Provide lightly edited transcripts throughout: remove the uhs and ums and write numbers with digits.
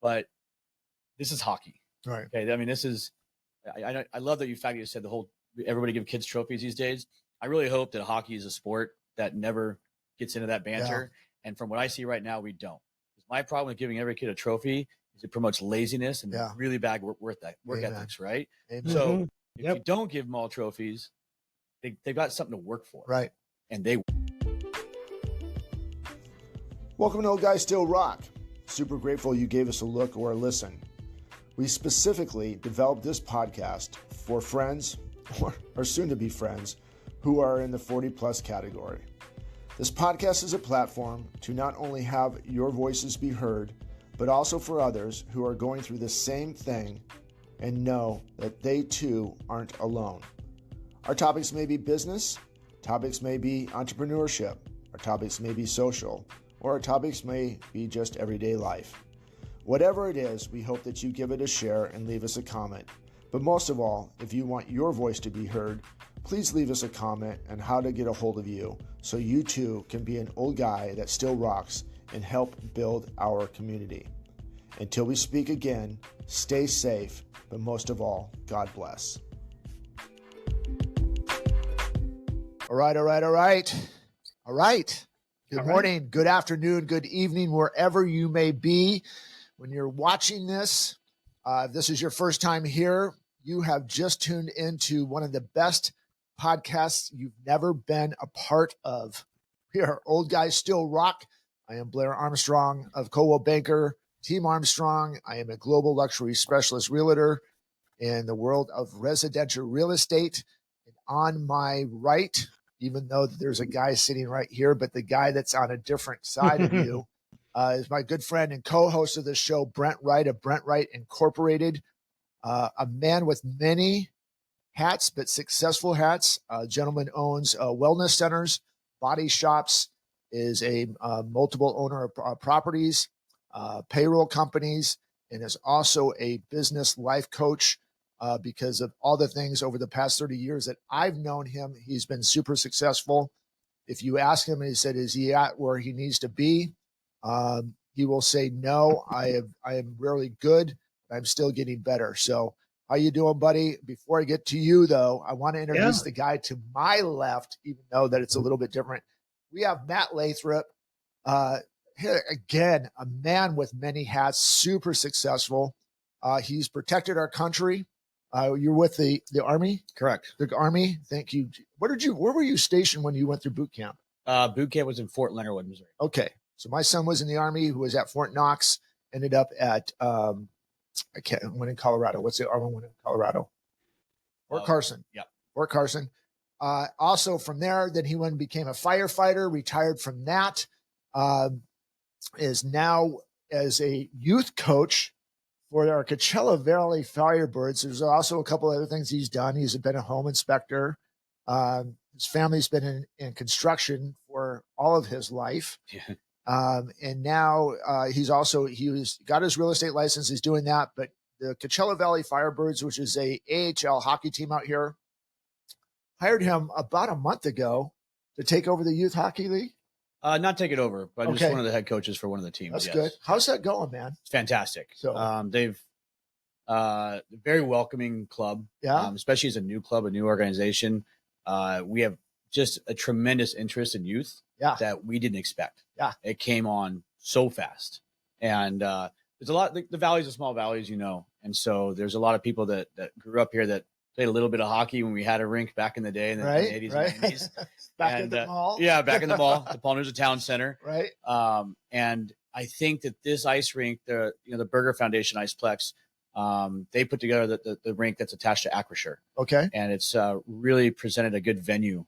but this is hockey. Right. Okay. I mean, this is, I love that you said the whole, everybody give kids trophies these days. I really hope that hockey is a sport that never gets into that banter. Yeah. And from what I see right now, we don't. My problem with giving every kid a trophy is it promotes laziness and really bad work ethics, right? Amen. So if you don't give them all trophies, they've got something to work for. Right. And they. Welcome to Old Guys Still Rock. Super grateful you gave us a look or a listen. We specifically developed this podcast for friends or soon to be friends who are in the 40 plus category. This podcast is a platform to not only have your voices be heard, but also for others who are going through the same thing and know that they too aren't alone. Our topics may be business, topics may be entrepreneurship, our topics may be social, or our topics may be just everyday life. Whatever it is, we hope that you give it a share and leave us a comment. But most of all, if you want your voice to be heard, please leave us a comment on how to get a hold of you so you too can be an old guy that still rocks and help build our community. Until we speak again, stay safe, but most of all, God bless. All right. Good morning, good afternoon, good evening, wherever you may be. When you're watching this, if this is your first time here, you have just tuned into one of the best podcasts you've never been a part of. We are Old Guys Still Rock. I am Blair Armstrong of Coldwell Banker, Team Armstrong. I am a global luxury specialist realtor in the world of residential real estate. And on my right, even though there's a guy sitting right here, but the guy that's on a different side of you is my good friend and co-host of the show, Brent Wright of Brent Wright Incorporated, a man with many hats, but successful hats. Gentleman owns wellness centers, body shops, is a multiple owner of properties, payroll companies, and is also a business life coach. Because of all the things over the past 30 years that I've known him, he's been super successful. If you ask him and he said, is he at where he needs to be? He will say, no, I am really good. I'm still getting better. So how you doing, buddy? Before I get to you, though, I want to introduce the guy to my left, even though that it's a little bit different. We have Matt Lathrop. Here again, a man with many hats, super successful. He's protected our country. You're with the Army? Correct. The Army. Thank you. Where were you stationed when you went through boot camp? Boot camp was in Fort Leonard Wood, Missouri. Okay. So my son was in the Army, who was at Fort Knox, ended up at, went in Colorado. What's the Army one in Colorado? Fort Carson. Yeah. Fort Carson. Also from there, then he went and became a firefighter, retired from that, is now as a youth coach for our Coachella Valley Firebirds. There's also a couple other things he's done. He's been a home inspector. His family's been in construction for all of his life. Yeah. And now he got his real estate license. He's doing that. But the Coachella Valley Firebirds, which is a AHL hockey team out here, hired him about a month ago to take over the youth hockey league. Not take it over, but I'm just one of the head coaches for one of the teams. That's good. How's that going, man? It's fantastic. So they've very welcoming club. Yeah. Especially as a new club, a new organization. We have just a tremendous interest in youth that we didn't expect. Yeah. It came on so fast. And there's a lot, the valley's a small valley, as you know. And so there's a lot of people that grew up here that played a little bit of hockey when we had a rink back in the day in the 80s and 90s. Back in the mall. Yeah, back in the mall. The Paul News Town Center. Right. And I think that this ice rink, the Burger Foundation Iceplex, they put together the rink that's attached to Acrisure. Okay. And it's really presented a good venue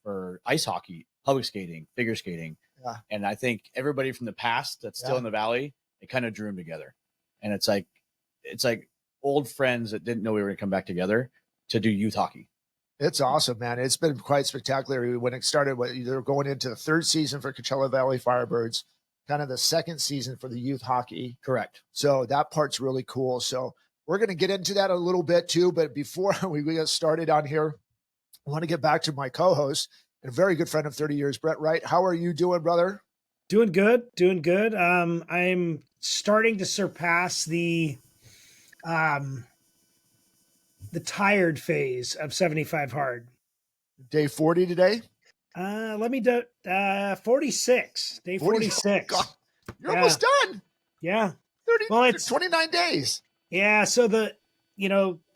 for ice hockey, public skating, figure skating. Yeah. And I think everybody from the past that's still in the valley, it kind of drew them together. And it's like old friends that didn't know we were going to come back together to do youth hockey. It's awesome, man. It's been quite spectacular. When it started, they're going into the third season for Coachella Valley Firebirds, kind of the second season for the youth hockey. Correct. So that part's really cool. So we're going to get into that a little bit too. But before we get started on here, I want to get back to my co-host and a very good friend of 30 years, Brent Wright. How are you doing, brother? Doing good. I'm starting to surpass the tired phase of 75 hard. Day 40 today? Let me do 46. Day 46. God, you're Yeah. almost done. Yeah. 30, Well, it's 29 days. Yeah, so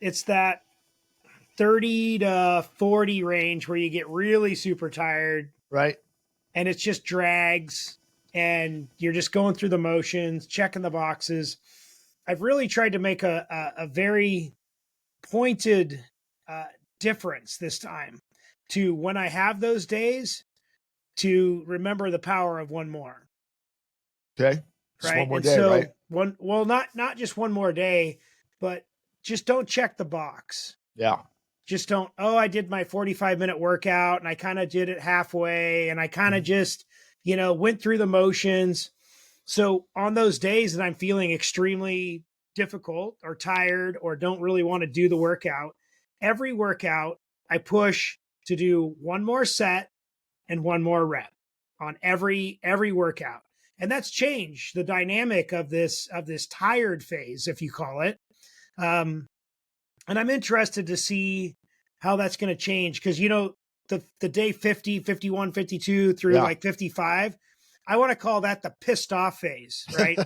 it's that 30 to 40 range where you get really super tired, Right. and it's just drags and you're just going through the motions, checking the boxes. I've really tried to make a very pointed difference this time to when I have those days to remember the power of one more. Okay. Just Right. one more And day, so right? not just one more day, but just don't check the box. Yeah. Just don't, I did my 45-minute workout and I kind of did it halfway and I kind of just, went through the motions. So on those days that I'm feeling extremely difficult or tired or don't really want to do the workout, every workout I push to do one more set and one more rep on every workout. And that's changed the dynamic of this tired phase, if you call it. And I'm interested to see how that's going to change because, the day 50, 51, 52 through like 55, I want to call that the pissed off phase, right?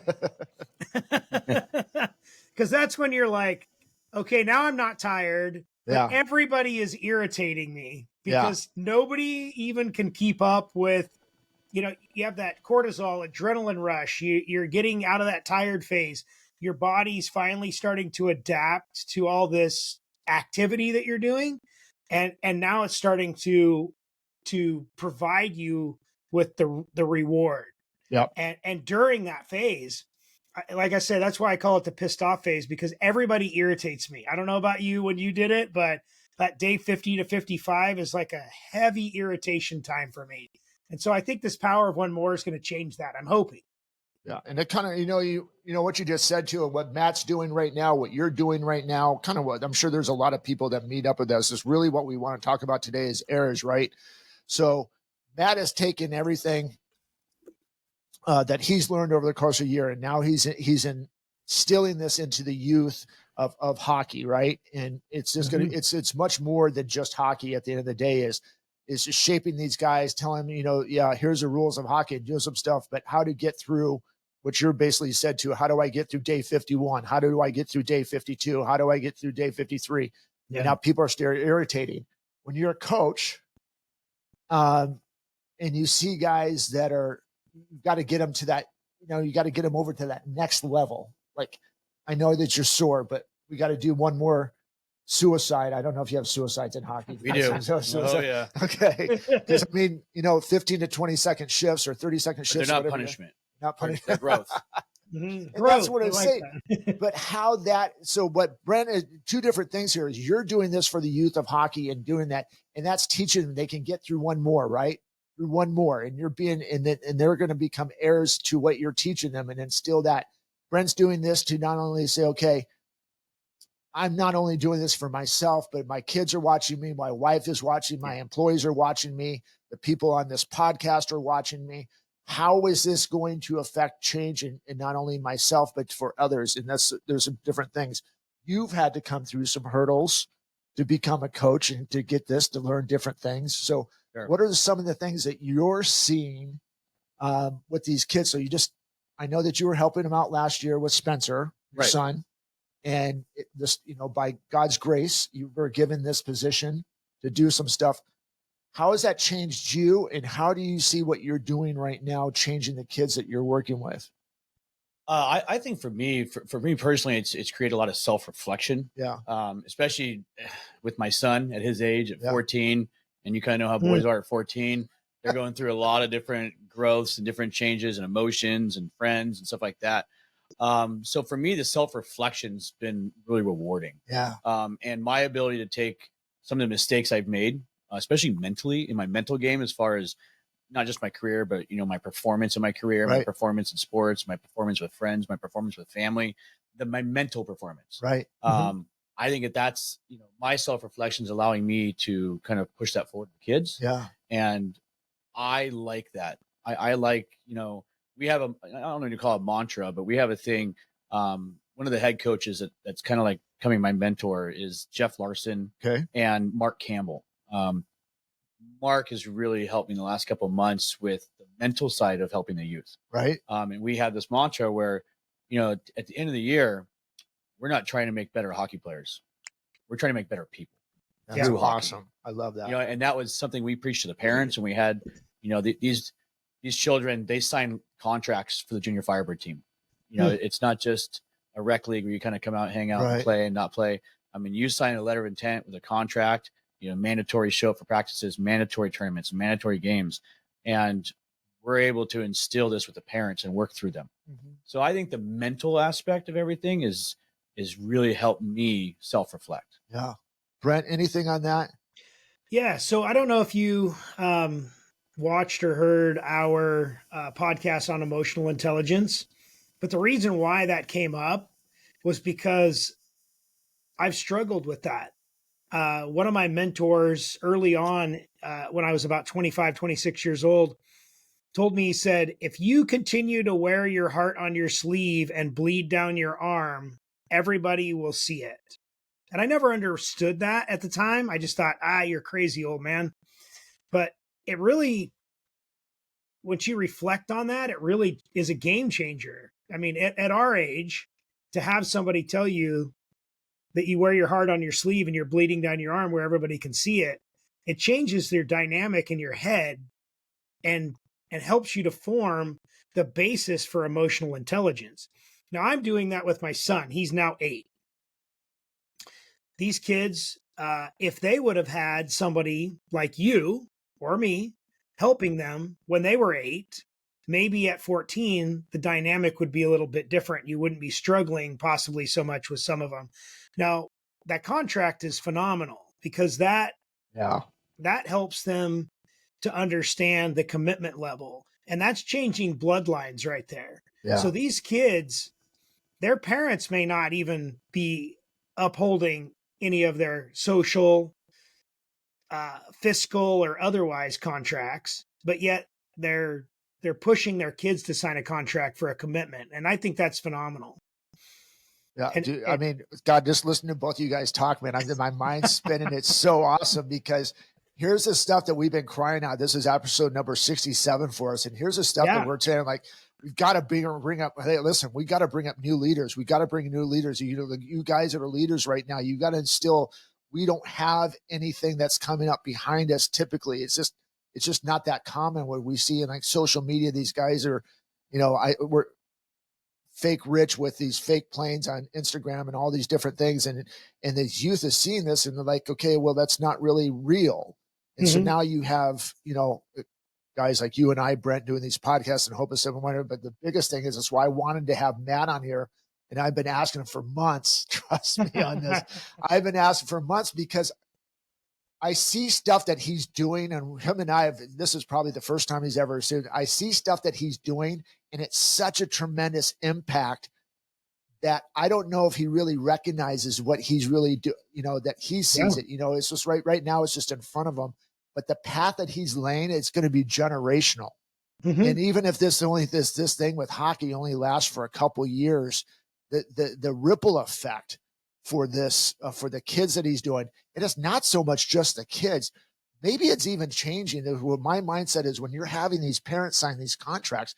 Because that's when you're like, okay, now I'm not tired, but everybody is irritating me because nobody even can keep up with, you have that cortisol adrenaline rush. You're getting out of that tired phase. Your body's finally starting to adapt to all this activity that you're doing. And now it's starting to provide you with the reward. Yep. And during that phase, like I said, that's why I call it the pissed off phase, because everybody irritates me. I don't know about you when you did it, but that day 50 to 55 is like a heavy irritation time for me. And so I think this power of one more is going to change that. I'm hoping. Yeah. And it kind of, you know, what you just said to it, what Matt's doing right now, what you're doing right now, kind of what I'm sure there's a lot of people that meet up with us. Is really what we want to talk about today is Heirs, right? So Matt has taken everything that he's learned over the course of a year, and now he's instilling this into the youth of hockey, right? And it's just gonna it's much more than just hockey. At the end of the day, is just shaping these guys, telling them, here's the rules of hockey, and do some stuff, but how to get through what you're basically said to. How do I get through day 51? How do I get through day 52? How do I get through day 53? Yeah. And now people are irritating when you're a coach, and you see guys that are. You've got to get them to that, you got to get them over to that next level. Like, I know that you're sore, but we got to do one more suicide. I don't know if you have suicides in hockey. We do. Oh, yeah. Okay. Because, 15 to 20 second shifts or 30-second shifts. They're not punishment. Not punishment. Growth. And that's what I'm saying. But how so what Brent is, two different things here is you're doing this for the youth of hockey and doing that. And that's teaching them they can get through one more, right? One more, and you're being and they're going to become heirs to what you're teaching them and instill that. Brent's doing this to not only say, okay, I'm not only doing this for myself, but my kids are watching me, my wife is watching, my employees are watching me, the people on this podcast are watching me. How is this going to affect change in not only myself but for others? And there's some different things. You've had to come through some hurdles to become a coach and to get this, to learn different things. So sure. What are some of the things that you're seeing with these kids? So I know that you were helping them out last year with Spencer, your son, and by God's grace, you were given this position to do some stuff. How has that changed you, and how do you see what you're doing right now changing the kids that you're working with? I think for me personally, it's created a lot of self-reflection. Yeah. Especially with my son at his age at 14. And you kind of know how boys are at 14. They're going through a lot of different growths and different changes and emotions and friends and stuff like that. So for me, the self-reflection's been really rewarding. Yeah. And my ability to take some of the mistakes I've made, especially mentally in my mental game, as far as not just my career, but my performance in my career, my performance in sports, my performance with friends, my performance with family, my mental performance. Right. I think that's, my self-reflection is allowing me to kind of push that forward with kids. Yeah. And I like that. I like, we have I don't know if you call it mantra, but we have a thing. One of the head coaches that's kind of like becoming my mentor is Jeff Larson and Mark Campbell. Mark has really helped me in the last couple of months with the mental side of helping the youth. Right. And we have this mantra where, at the end of the year, we're not trying to make better hockey players. We're trying to make better people. That's awesome. I love that. And that was something we preached to the parents, and we had, these children, they signed contracts for the junior Firebird team. It's not just a rec league where you kind of come out, hang out, and play and not play. I mean, you sign a letter of intent with a contract, mandatory show up for practices, mandatory tournaments, mandatory games. And we're able to instill this with the parents and work through them. Mm-hmm. So I think the mental aspect of everything is really helped me self-reflect. Yeah. Brent, anything on that? Yeah. So I don't know if you watched or heard our podcast on emotional intelligence, but the reason why that came up was because I've struggled with that. One of my mentors early on, when I was about 25, 26 years old, told me, he said, if you continue to wear your heart on your sleeve and bleed down your arm, everybody will see it. And I never understood that at the time. I just thought, you're crazy, old man. But it really, once you reflect on that, it really is a game changer. I mean, at our age, to have somebody tell you that you wear your heart on your sleeve and you're bleeding down your arm where everybody can see it, it changes their dynamic in your head and helps you to form the basis for emotional intelligence. Now, I'm doing that with my son. He's now 8. These kids, if they would have had somebody like you or me helping them when they were 8, maybe at 14, the dynamic would be a little bit different. You wouldn't be struggling possibly so much with some of them. Now, that contract is phenomenal because that helps them to understand the commitment level. And that's changing bloodlines right there. Yeah. So these kids, their parents may not even be upholding any of their social, fiscal, or otherwise contracts, but yet they're pushing their kids to sign a contract for a commitment. And I think that's phenomenal. Yeah. I mean, God, just listening to both of you guys talk, man, my mind's spinning. It's so awesome because here's the stuff that we've been crying out. This is episode number 67 for us. And here's the stuff that we're saying, like, we've got to bring up, hey, listen, we got to bring up new leaders. We got to bring new leaders. You guys that are leaders right now, you got to instill, we don't have anything that's coming up behind us. Typically, it's just not that common what we see in like social media. These guys are, we're fake rich with these fake planes on Instagram and all these different things. And the youth is seeing this and they're like, okay, well, that's not really real. And so now you have, guys like you and I, Brent, doing these podcasts and Hope of Seven Wonder. But the biggest thing is that's why I wanted to have Matt on here. And I've been asking him for months. Trust me on this. I've been asking for months because I see stuff that he's doing, and him and I have, this is probably the first time he's ever seen. I see stuff that he's doing, and it's such a tremendous impact that I don't know if he really recognizes what he's really doing, that he sees it, it's just right now, it's just in front of him. But the path that he's laying, it's going to be generational. Mm-hmm. And even if this thing with hockey only lasts for a couple years, the ripple effect for this, for the kids that he's doing, it is not so much just the kids. Maybe it's even changing. What my mindset is when you're having these parents sign these contracts,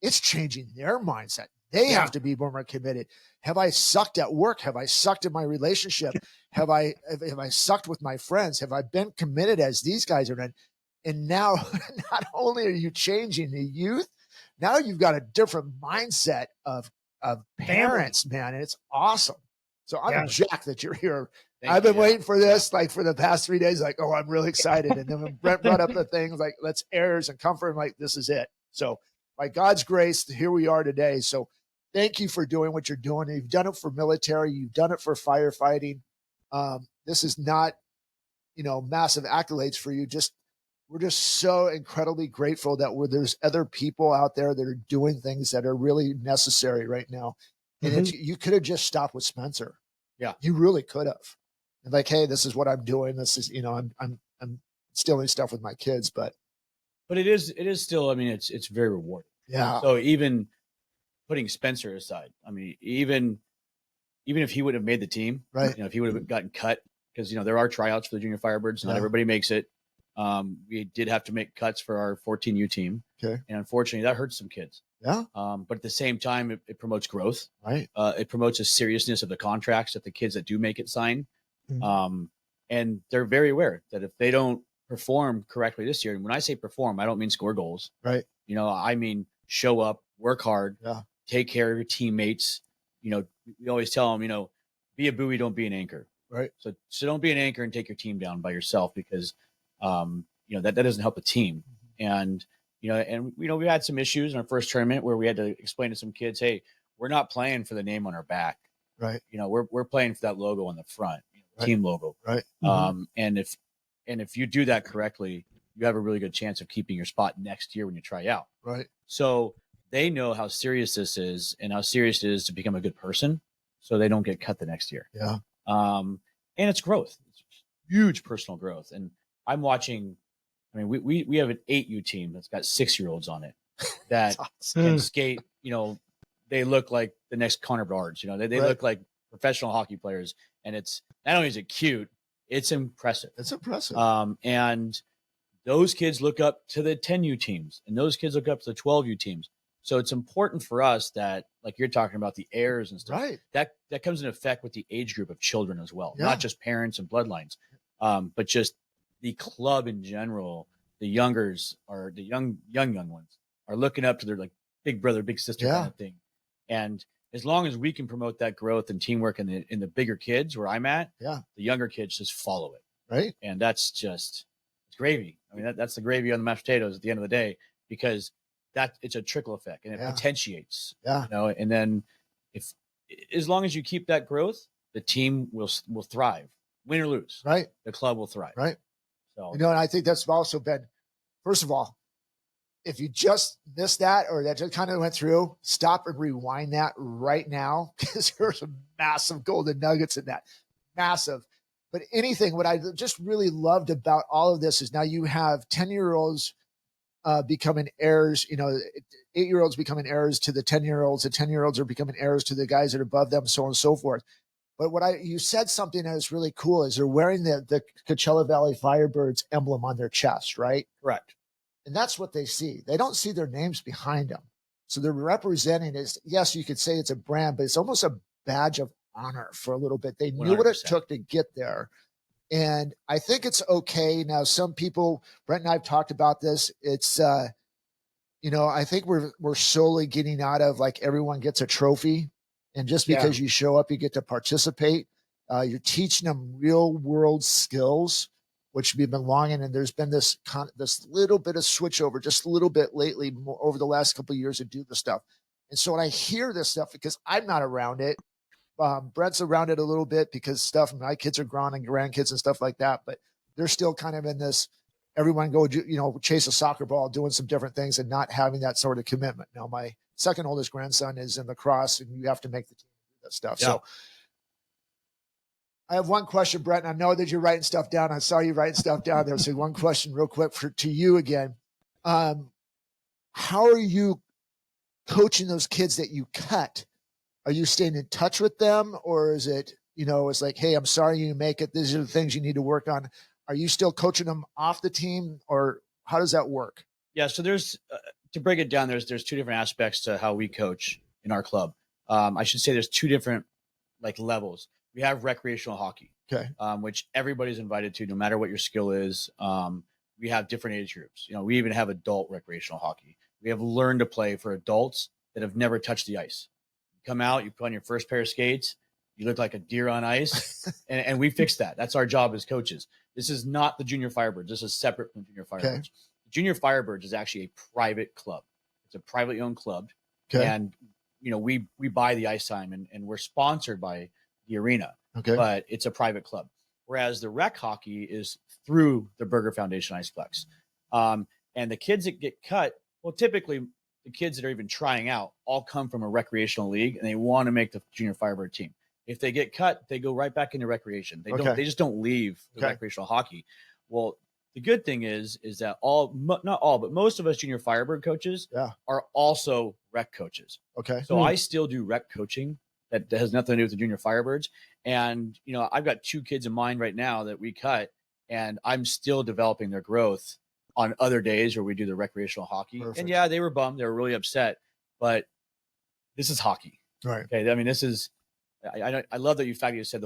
it's changing their mindset. They have to be more committed. Have I sucked at work? Have I sucked in my relationship? Have I sucked with my friends? Have I been committed as these guys are? And now not only are you changing the youth, now you've got a different mindset of parents, man. And it's awesome. So I'm jacked that you're here. I've been waiting for this, like for the past 3 days, like, oh, I'm really excited. And then when Brent brought up the things like, let's heirs and comfort, I'm like, this is it. So by God's grace, here we are today. So thank you for doing what you're doing. You've done it for military. You've done it for firefighting. This is not, massive accolades for you. We're just so incredibly grateful that there's other people out there that are doing things that are really necessary right now. And you could have just stopped with Spencer. Yeah, you really could have. And like, hey, this is what I'm doing. This is, I'm stealing stuff with my kids, but it is still, I mean, it's very rewarding. Yeah. So even putting Spencer aside, I mean, even if he would have made the team, Right. if he would have gotten cut, because there are tryouts for the junior Firebirds, not everybody makes it. We did have to make cuts for our 14U team, Okay. and unfortunately, that hurts some kids. Yeah. But at the same time, it promotes growth. Right. It promotes a seriousness of the contracts that the kids that do make it sign. And they're very aware that if they don't perform correctly this year, and when I say perform, I don't mean score goals. Right. I mean show up, work hard, Yeah. take care of your teammates. We always tell them, be a buoy, don't be an anchor. Right. So don't be an anchor and take your team down by yourself, because that doesn't help a team. And we had some issues in our first tournament where we had to explain to some kids, hey, we're not playing for the name on our back. Right. We're playing for that logo on the front, Right. team logo. Right. And if you do that correctly, you have a really good chance of keeping your spot next year when you try out. Right. So they know how serious this is and how serious it is to become a good person, so they don't get cut the next year. Yeah. And it's growth. It's huge personal growth. And I'm watching, I mean, we have an 8U team that's got 6-year-olds on it that can skate, they look like the next Connor Bards, they Right. look like professional hockey players. And it's not only is it cute, it's impressive. It's impressive. And those kids look up to the 10U teams, and those kids look up to the 12U teams. So it's important for us that, like you're talking about, the heirs and stuff, Right. that comes in effect with the age group of children as well, Yeah. not just parents and bloodlines, but just the club in general. The youngers are the young ones are looking up to their like big brother, big sister kind of thing. And as long as we can promote that growth and teamwork in the bigger kids where I'm at, the younger kids just follow it. Right. And that's just, it's gravy. I mean, that's the gravy on the mashed potatoes at the end of the day, because it's a trickle effect and it potentiates. Yeah. And then as long as you keep that growth, the team will thrive, win or lose. Right. The club will thrive. Right. So and I think that's also been, first of all, if you just missed that or that just kind of went through, stop and rewind that right now, because there's some massive golden nuggets in that. Massive. But what I just really loved about all of this is now you have 10-year-olds becoming heirs, 8-year-olds becoming heirs to the 10-year-olds. The 10-year-olds are becoming heirs to the guys that are above them, so on and so forth. But you said something that is really cool is they're wearing the Coachella Valley Firebirds emblem on their chest, right? Correct. And that's what they see. They don't see their names behind them. So they're representing is, yes, you could say it's a brand, but it's almost a badge of honor for a little bit. They knew 100%. what it took to get there. And I think it's okay. Now, some people, Brent and I have talked about this. It's, I think we're slowly getting out of like everyone gets a trophy. And just because you show up, you get to participate. You're teaching them real world skills, which we've been longing. And there's been this little bit of switch over, just a little bit lately over the last couple of years to do the stuff. And so when I hear this stuff, because I'm not around it, Brent's around it a little bit because my kids are grown and grandkids and stuff like that, but they're still kind of in this, everyone go, chase a soccer ball, doing some different things and not having that sort of commitment. Now, my second oldest grandson is in lacrosse and you have to make the team do that stuff. Yeah. So I have one question, Brent, and I know that you're writing stuff down. I saw you writing stuff down there. So one question real quick to you again. How are you coaching those kids that you cut? Are you staying in touch with them, or is it, it's like, hey, I'm sorry you make it. These are the things you need to work on. Are you still coaching them off the team, or how does that work? Yeah. So there's, to break it down, there's two different aspects to how we coach in our club. I should say there's two different levels. We have recreational hockey, which everybody's invited to, no matter what your skill is. We have different age groups. We even have adult recreational hockey. We have learn to play for adults that have never touched the ice. Come out, you put on your first pair of skates, you look like a deer on ice, and we fix that. That's our job as coaches. This is not the Junior Firebirds. This is separate from Junior Firebirds. Okay. The Junior Firebirds is actually a private club. It's a privately owned club, and we buy the ice time, and we're sponsored by the arena. Okay, but it's a private club. Whereas the rec hockey is through the Burger Foundation Iceplex, and the kids that get cut, well, typically the kids that are even trying out all come from a recreational league and they want to make the Junior Firebird team. If they get cut, they go right back into recreation. They just don't leave the recreational hockey. Well, the good thing is that not all, but most of us junior Firebird coaches are also rec coaches. Okay. So I still do rec coaching that has nothing to do with the junior Firebirds. And, I've got 2 kids in mind right now that we cut, and I'm still developing their growth on other days where we do the recreational hockey. Perfect. And yeah, they were bummed. They were really upset, but this is hockey. Right. Okay. I mean, this is, I love that you said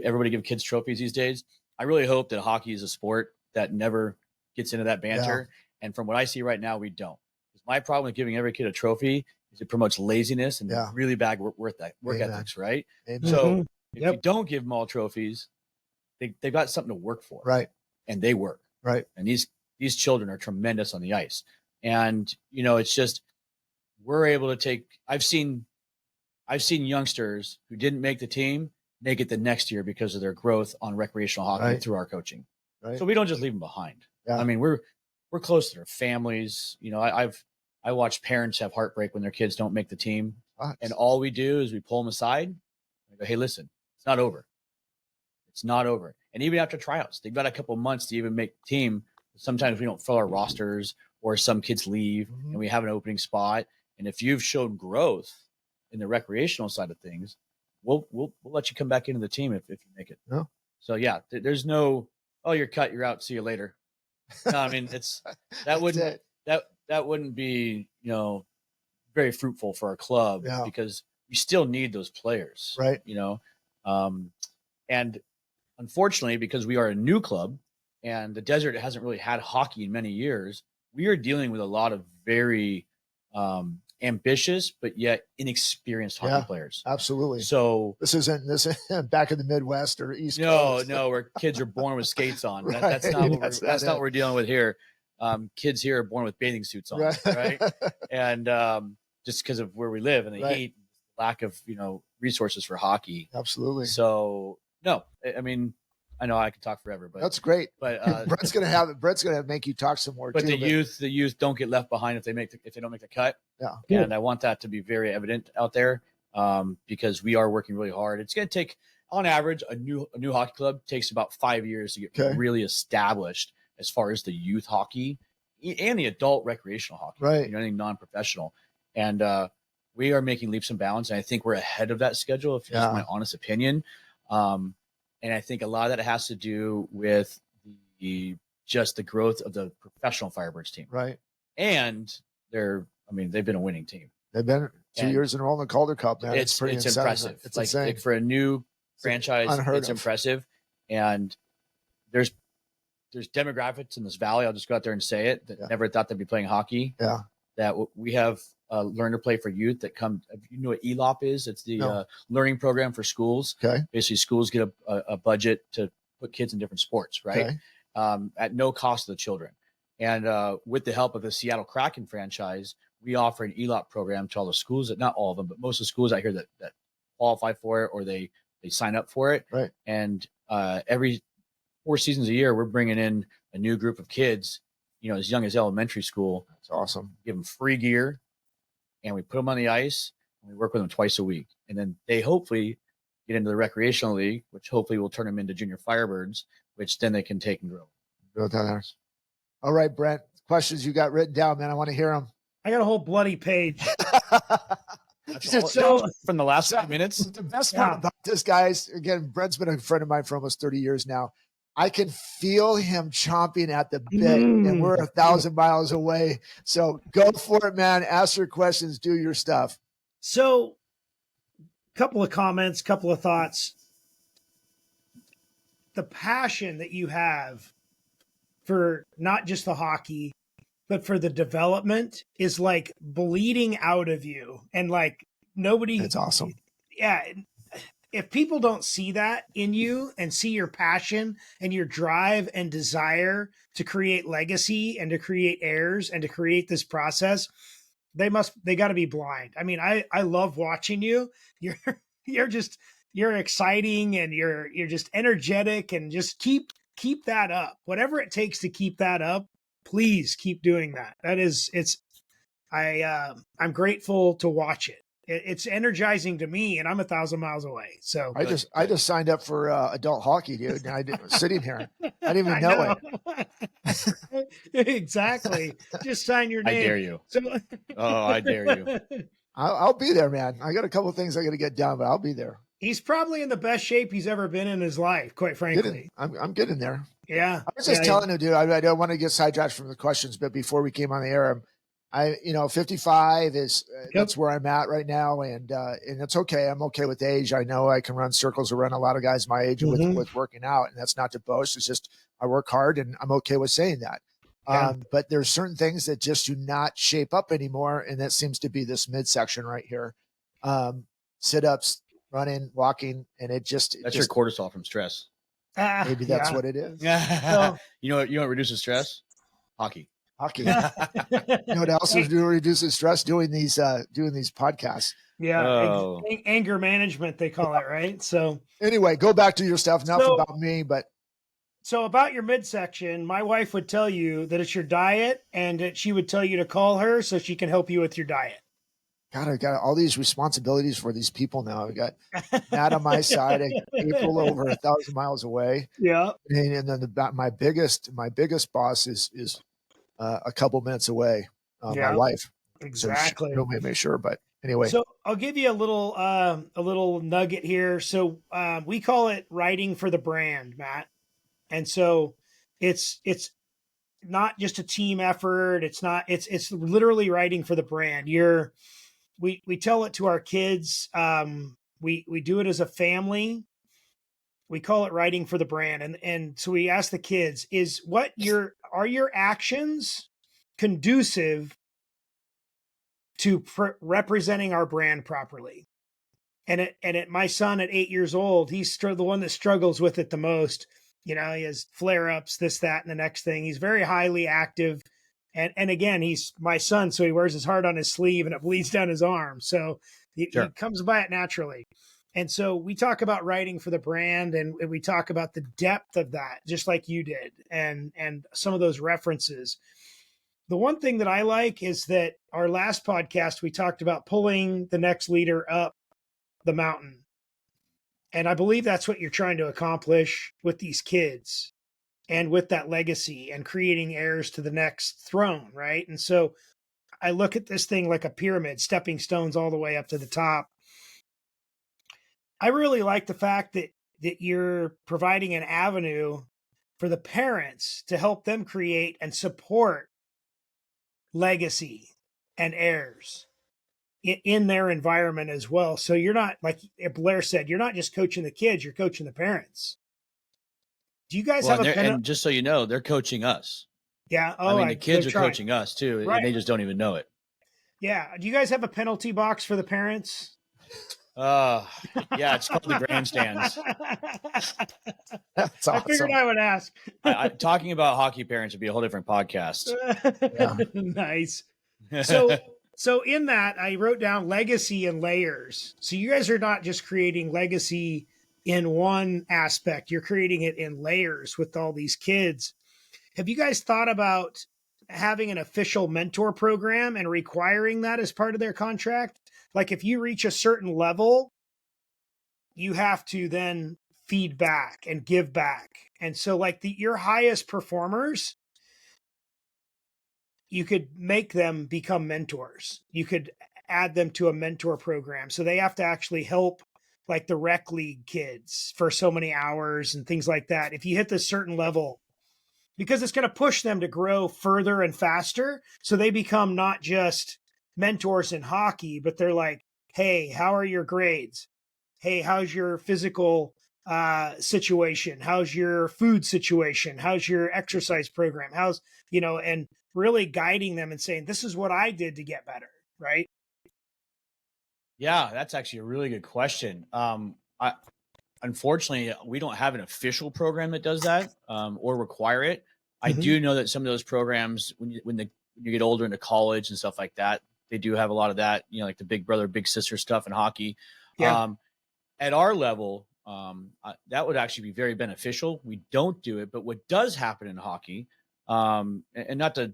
everybody give kids trophies these days. I really hope that hockey is a sport that never gets into that banter. Yeah. And from what I see right now, we don't. My problem with giving every kid a trophy is it promotes laziness and really bad work ethics, right? Amen. So if you don't give them all trophies, they've got something to work for. Right. And they work. Right. And these children are tremendous on the ice. And, it's just, we're able to take, I've seen youngsters who didn't make the team make it the next year because of their growth on recreational hockey through our coaching. Right. So we don't just leave them behind. Yeah. I mean, we're close to their families. I watch parents have heartbreak when their kids don't make the team. And all we do is we pull them aside and go, hey, listen, it's not over. It's not over. And even after tryouts, they've got a couple months to even make the team. Sometimes we don't fill our rosters, or some kids leave and we have an opening spot. And if you've shown growth in the recreational side of things, we'll let you come back into the team if you make it. Yeah. So there's no, oh, you're cut, you're out, see you later. No, I mean, that wouldn't be, very fruitful for our club because we still need those players. Right. And unfortunately, because we are a new club and the Desert hasn't really had hockey in many years, we are dealing with a lot of very ambitious but yet inexperienced hockey players. Absolutely. So this isn't back in the Midwest or East Coast. No, where kids are born with skates on. Right. That's not what we're dealing with here. Kids here are born with bathing suits on, right? And just because of where we live and the heat, lack of resources for hockey. Absolutely. So no, I mean, I know I could talk forever, but that's great. But Brent's gonna make you talk some more. But too, the youth don't get left behind if they don't make the cut. Yeah. And I want that to be very evident out there because we are working really hard. It's going to take, on average, a new hockey club takes about 5 years to get really established as far as the youth hockey and the adult recreational hockey, right? Anything non-professional, and we are making leaps and bounds. And I think we're ahead of that schedule. If that's my honest opinion. And I think a lot of that has to do with just the growth of the professional Firebirds team. Right. And they've been a winning team. They've been 2 years in a row in the Calder Cup, man. It's impressive. It's insane. Like for a new franchise, it's impressive. And there's demographics in this valley. I'll just go out there and say it that never thought they'd be playing hockey. Yeah. That we have Learn to Play for Youth that come. You know what ELOP is? It's the learning program for schools. Okay. Basically, schools get a budget to put kids in different sports, right? Okay. At no cost to the children. And with the help of the Seattle Kraken franchise, we offer an ELOP program to all the schools, not all of them, but most of the schools out here that qualify for it or they sign up for it. Right. And every 4 seasons a year, we're bringing in a new group of kids, as young as elementary school. That's awesome. Give them free gear, and we put them on the ice, and we work with them twice a week. And then they hopefully get into the recreational league, which hopefully will turn them into junior Firebirds, which then they can take and grow. All right, Brent, questions you got written down, man. I want to hear them. I got a whole bloody page. From the last 5 minutes. The best part about this, guys, again, Brent's been a friend of mine for almost 30 years now. I can feel him chomping at the bit, and we're 1,000 miles away. So go for it, man. Ask your questions. Do your stuff. So, couple of comments, couple of thoughts. The passion that you have for not just the hockey, but for the development is like bleeding out of you. And like nobody. That's awesome. Yeah. If people don't see that in you and see your passion and your drive and desire to create legacy and to create heirs and to create this process, they got to be blind. I mean, I love watching you. You're exciting and you're just energetic, and just keep that up. Whatever it takes to keep that up, please keep doing that. I'm grateful to watch it. it's energizing to me, and I'm 1,000 miles away. So I just signed up for adult hockey, dude. And I did, sitting here. I didn't even know it. Exactly. Just sign your name. I dare you. So, Oh, I dare you. I'll be there, man. I got a couple of things I got to get done, but I'll be there. He's probably in the best shape he's ever been in his life, quite frankly. I'm getting there. Yeah. I was just telling him, dude, I don't want to get sidetracked from the questions, but before we came on the air, 55 is that's where I'm at right now. And it's okay. I'm okay with age. I know I can run circles around a lot of guys my age with working out, and that's not to boast. It's just, I work hard and I'm okay with saying that. Yeah. But there's certain things that just do not shape up anymore. And that seems to be this midsection right here. Sit-ups, running, walking, and that's your cortisol from stress. Maybe that's what it is. So, you know what reduces stress? Hockey. You know what else is reduces stress? Doing these podcasts. Yeah. Anger management, they call it, right? So anyway, go back to your stuff. Enough about me, but so about your midsection, my wife would tell you that it's your diet, and that she would tell you to call her so she can help you with your diet. God, I got all these responsibilities for these people now. I got Matt on my side, April over 1,000 miles away. Yeah, and then my biggest boss is a couple minutes away. My wife. Exactly. So don't make sure, but anyway. So I'll give you a little nugget here. So we call it writing for the brand, Matt. And so it's not just a team effort. It's literally writing for the brand. We tell it to our kids. We do it as a family. We call it writing for the brand. And so we ask the kids, are your actions conducive to representing our brand properly? And my son at 8 years old, he's the one that struggles with it the most. You know, he has flare-ups, this, that, and the next thing. He's very highly active. And again, he's my son, so he wears his heart on his sleeve and it bleeds down his arm. So he comes by it naturally. And so we talk about writing for the brand, and we talk about the depth of that, just like you did, and some of those references. The one thing that I like is that our last podcast, we talked about pulling the next leader up the mountain. And I believe that's what you're trying to accomplish with these kids and with that legacy and creating heirs to the next throne, right? And so I look at this thing like a pyramid, stepping stones all the way up to the top. I really like the fact that you're providing an avenue for the parents to help them create and support legacy and heirs in their environment as well. So you're not, like Blair said, you're not just coaching the kids, you're coaching the parents. Do you guys have and just so you know, they're coaching us. Yeah. Oh, I mean, the kids are coaching us too, right. And they just don't even know it. Yeah. Do you guys have a penalty box for the parents? Yeah, it's called the grandstands. That's awesome. I figured I would ask. Talking about hockey parents would be a whole different podcast. Nice. So in that, I wrote down legacy and layers. So you guys are not just creating legacy in one aspect, you're creating it in layers with all these kids. Have you guys thought about having an official mentor program and requiring that as part of their contract? Like if you reach a certain level, you have to then feed back and give back. And so like your highest performers, you could make them become mentors. You could add them to a mentor program. So they have to actually help like the rec league kids for so many hours and things like that. If you hit this certain level, because it's going to push them to grow further and faster. So they become not just mentors in hockey, but they're like, hey, how are your grades? Hey, how's your physical situation? How's your food situation? How's your exercise program? How's, and really guiding them and saying, this is what I did to get better. Right. Yeah, that's actually a really good question. Unfortunately, we don't have an official program that does that or require it. I do know that some of those programs, when you get older into college and stuff like that, they do have a lot of that, like the big brother, big sister stuff in hockey. Yeah. At our level, that would actually be very beneficial. We don't do it, but what does happen in hockey, and not to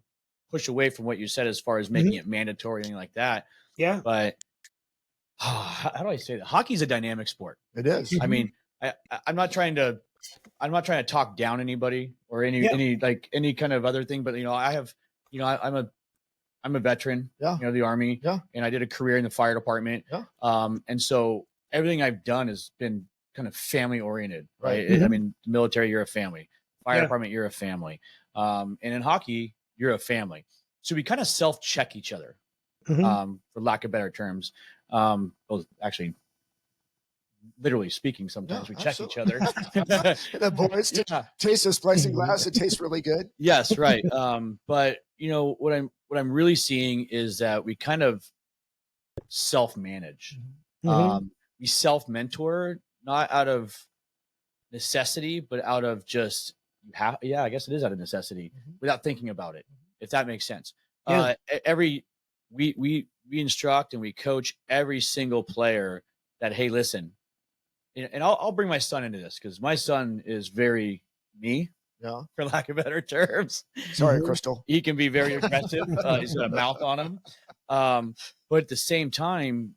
push away from what you said as far as making it mandatory or anything like that. Yeah. But how do I say that? Hockey's a dynamic sport. It is. I mean, I'm not trying to talk down anybody or any kind of other thing, but I'm a veteran, the Army, and I did a career in the fire department. And so everything I've done has been kind of family oriented, right? I mean, military, you're a family. Fire department, you're a family. And in hockey, you're a family. So we kind of self-check each other, for lack of better terms. Well, actually, literally speaking, sometimes we check each other. The boys taste this splicing glass. It tastes really good. Yes, right. But what I'm really seeing is that we kind of self-manage. We self-mentor, not out of necessity, but out of just I guess it is out of necessity, without thinking about it, if that makes sense. We instruct and we coach every single player that, hey, listen, and I'll bring my son into this because my son is very me, for lack of better terms. Sorry, Crystal. He can be very aggressive. He's got a mouth on him. But at the same time,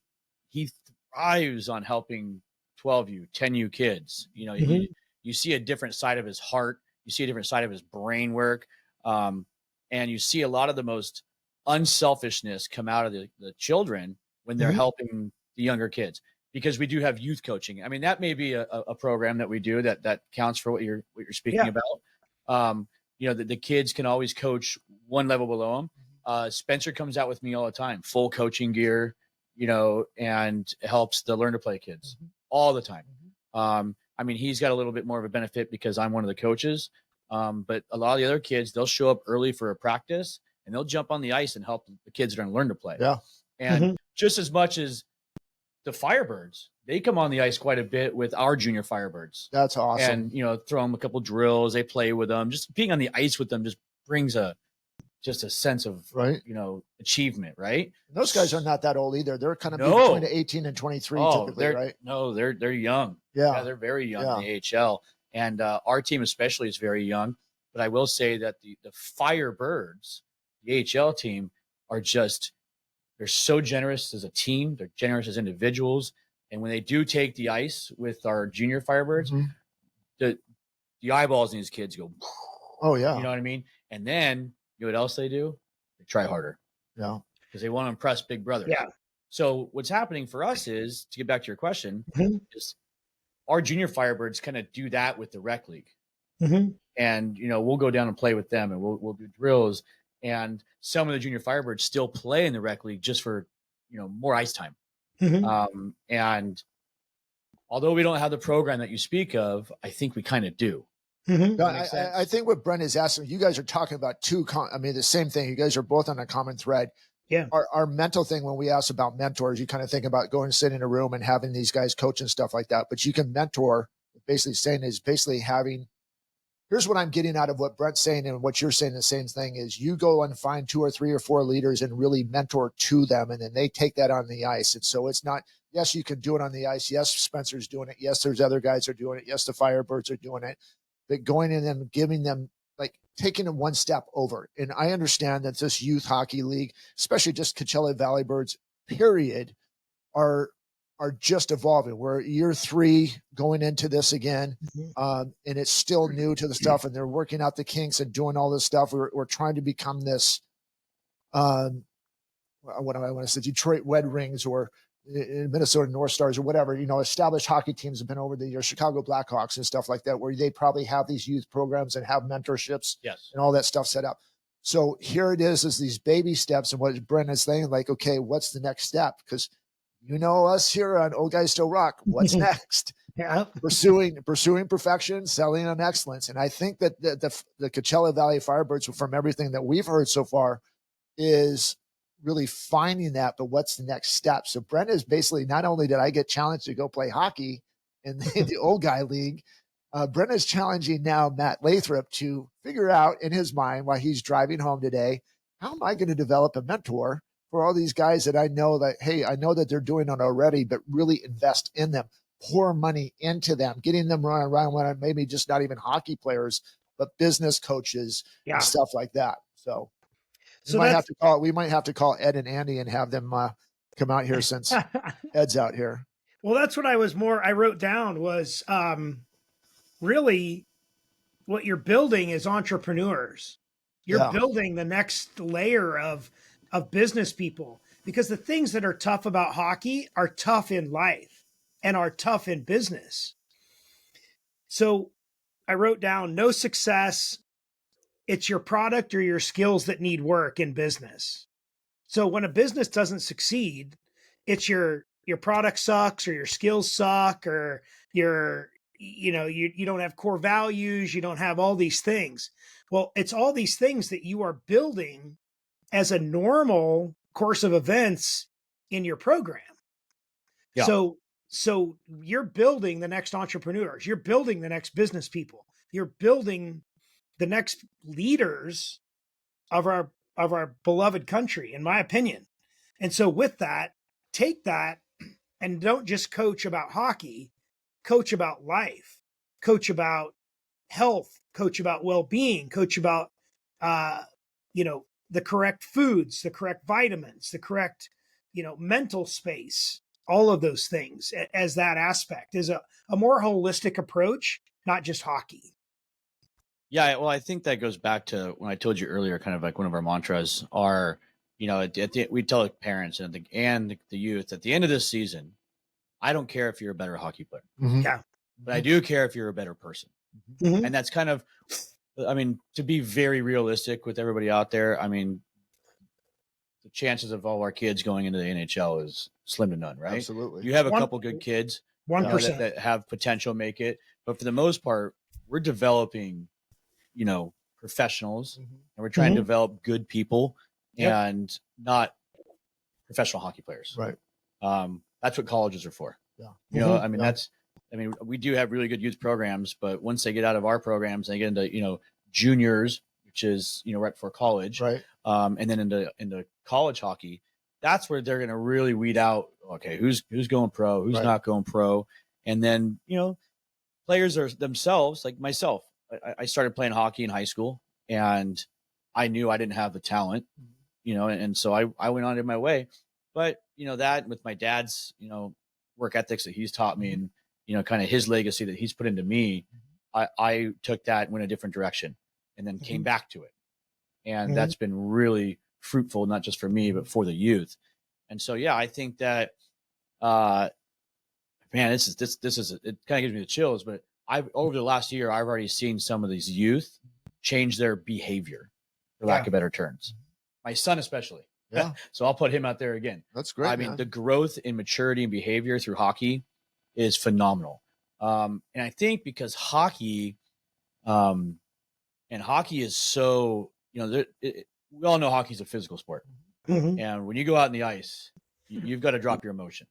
he thrives on helping 12U, 10U kids. You see a different side of his heart. You see a different side of his brain work. And you see a lot of the most unselfishness come out of the children when they're helping the younger kids, because we do have youth coaching. I mean, that may be a program that we do that counts for what you're speaking about. The kids can always coach one level below them. Spencer comes out with me all the time, full coaching gear, and helps the learn to play kids all the time. I mean, he's got a little bit more of a benefit because I'm one of the coaches. But a lot of the other kids, they'll show up early for a practice and they'll jump on the ice and help the kids that are going to learn to play. And just as much as the Firebirds, they come on the ice quite a bit with our junior Firebirds. That's awesome. And, throw them a couple drills. They play with them. Just being on the ice with them just brings a sense of, achievement, right? And those guys are not that old either. They're kind of between 18 and 23 typically, right? No, they're young. Yeah, they're very young in the AHL. And our team especially is very young. But I will say that the Firebirds, the AHL team, they're so generous as a team. They're generous as individuals. And when they do take the ice with our junior Firebirds, the eyeballs in these kids go, oh yeah. You know what I mean? And then, you know what else they do? They try harder. Yeah. Because they want to impress big brother. Yeah. So what's happening for us is, to get back to your question, is our junior Firebirds kind of do that with the rec league. And, we'll go down and play with them and we'll do drills. And some of the junior Firebirds still play in the rec league just for, more ice time. And although we don't have the program that you speak of, I think we kind of do. I think what Brent is asking, you guys are talking about the same thing. You guys are both on a common thread. Yeah. Our mental thing, when we ask about mentors, you kind of think about going and sitting in a room and having these guys coach and stuff like that. But you can mentor, basically having, here's what I'm getting out of what Brent's saying and what you're saying, the same thing is you go and find 2 or 3 or 4 leaders and really mentor to them. And then they take that on the ice. And so it's not, yes, you can do it on the ice. Yes, Spencer's doing it. Yes, there's other guys are doing it. Yes, the Firebirds are doing it. But going in and giving them, taking them one step over. And I understand that this youth hockey league, especially just Coachella Valley Birds, period, are just evolving. We're year 3 going into this again. And it's still new to the stuff, and they're working out the kinks and doing all this stuff. We're trying to become this, what do I want to say, Detroit Red Wings or Minnesota North Stars or whatever, established hockey teams have been over the years, Chicago Blackhawks and stuff like that, where they probably have these youth programs and have mentorships and all that stuff set up. So here it is these baby steps. And what Brent is saying, okay, what's the next step? Because us here on Old Guys Still Rock, what's next? Pursuing perfection, selling on excellence. And I think that the Coachella Valley Firebirds, from everything that we've heard so far, is really finding that, but what's the next step? So Brent is basically, not only did I get challenged to go play hockey in the old guy league, Brent is challenging now Matt Lathrop to figure out in his mind while he's driving home today, how am I going to develop a mentor for all these guys that I know that, hey, I know that they're doing it already, but really invest in them, pour money into them, getting them around maybe just not even hockey players, but business coaches and stuff like that. So we might have to call Ed and Andy and have them come out here since Ed's out here. Well, that's what I wrote down was really what you're building is entrepreneurs. You're building the next layer of business people, because the things that are tough about hockey are tough in life and are tough in business. So I wrote down no success. It's your product or your skills that need work in business. So when a business doesn't succeed, it's your product sucks, or your skills suck, or you don't have core values, you don't have all these things. Well, it's all these things that you are building as a normal course of events in your program. Yeah. So you're building the next entrepreneurs, you're building the next business people, you're building the next leaders of our beloved country, in my opinion. And so with that, take that and don't just coach about hockey, coach about life, coach about health, coach about well-being, coach about, the correct foods, the correct vitamins, the correct, mental space, all of those things as that aspect is a more holistic approach, not just hockey. Yeah, well, I think that goes back to when I told you earlier, kind of like one of our mantras are, we tell parents and the youth at the end of this season, I don't care if you're a better hockey player. Mm-hmm. Yeah. But I do care if you're a better person. Mm-hmm. And that's kind of, to be very realistic with everybody out there, the chances of all our kids going into the NHL is slim to none, right? Absolutely. You have a couple good kids 1%. that have potential make it. But for the most part, we're developing, professionals, and we're trying to develop good people and not professional hockey players. Right. That's what colleges are for. Yeah. We do have really good youth programs, but once they get out of our programs, they get into, juniors, which is, right before college, right. And then into college hockey, that's where they're going to really weed out, okay, who's going pro, who's not going pro. And then, players are themselves, like myself. I started playing hockey in high school, and I knew I didn't have the talent, and so I went on in my way. But, that with my dad's, work ethics that he's taught me, and, kind of his legacy that he's put into me, I took that and went a different direction and then came back to it. And that's been really fruitful, not just for me, but for the youth. And so, yeah, I think that, this is, it kind of gives me the chills, but over the last year, I've already seen some of these youth change their behavior, for lack of better terms. My son, especially. Yeah. So I'll put him out there again. That's great. The growth in maturity and behavior through hockey is phenomenal. And I think because hockey, and hockey is so, we all know hockey is a physical sport. Mm-hmm. And when you go out on the ice, you've got to drop your emotions.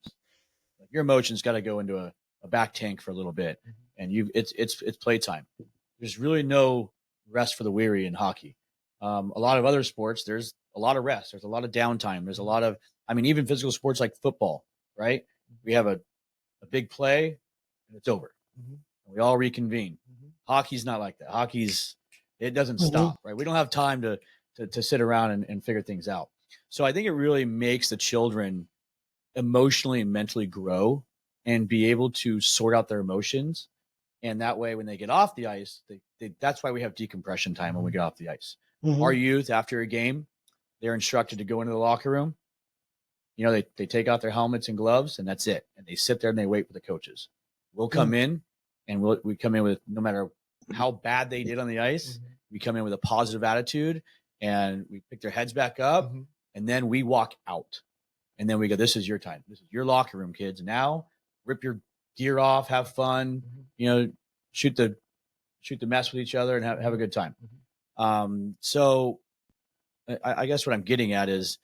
Your emotions got to go into a back tank for a little bit, and it's playtime. There's really no rest for the weary in hockey. A lot of other sports, there's a lot of rest. There's a lot of downtime. There's a lot of, even physical sports like football, right? We have a big play and it's over. We all reconvene. Hockey's not like that. It doesn't stop, right? We don't have time to sit around and figure things out. So I think it really makes the children emotionally and mentally grow and be able to sort out their emotions. And that way, when they get off the ice, that's why we have decompression time when we get off the ice. Our youth, after a game, they're instructed to go into the locker room. They take out their helmets and gloves, and that's it. And they sit there and they wait for the coaches. We'll come in, and we come in with, no matter how bad they did on the ice, we come in with a positive attitude, and we pick their heads back up, and then we walk out. And then we go, this is your time. This is your locker room, kids. Now rip your gear off, have fun, shoot the mess with each other and have a good time. So I guess what I'm getting at is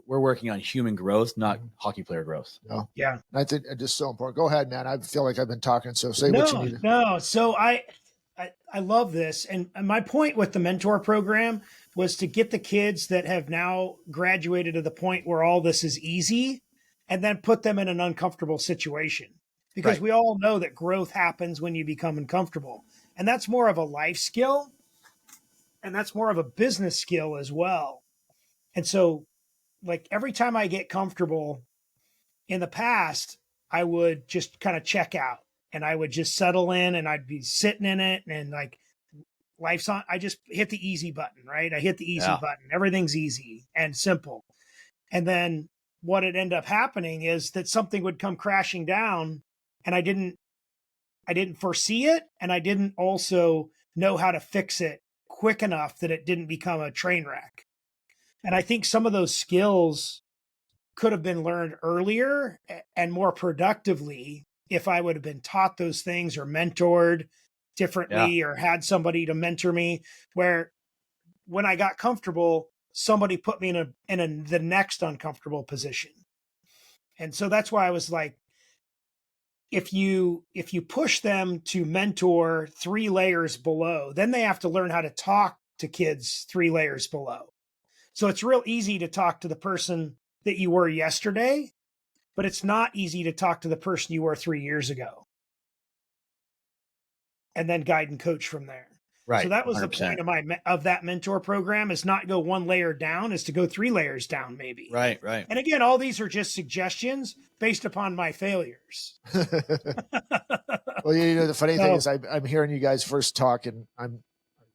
we're working on human growth, not hockey player growth. Yeah. I think it's just so important. Go ahead, man. I feel like I've been talking, so say what you need. No. So I love this. And my point with the mentor program was to get the kids that have now graduated to the point where all this is easy, and then put them in an uncomfortable situation, because we all know that growth happens when you become uncomfortable. And that's more of a life skill, and that's more of a business skill as well. And so, like, every time I get comfortable, in the past, I would just kind of check out and I would just settle in and I'd be sitting in it and like life's on. I just hit the easy button, right? I hit the easy button. Everything's easy and simple. And then what had ended up happening is that something would come crashing down and I didn't foresee it. And I didn't also know how to fix it quick enough that it didn't become a train wreck. And I think some of those skills could have been learned earlier and more productively if I would have been taught those things or mentored differently or had somebody to mentor me, where when I got comfortable, somebody put me in the next uncomfortable position. And so that's why I was like, if you push them to mentor 3 layers below, then they have to learn how to talk to kids 3 layers below. So it's real easy to talk to the person that you were yesterday, but it's not easy to talk to the person you were 3 years ago. And then guide and coach from there. Right. So that was 100%. the point of that mentor program, is not go 1 layer down, is to go 3 layers down maybe. Right. And again, all these are just suggestions based upon my failures. Well, the funny thing is I'm hearing you guys first talk, and I'm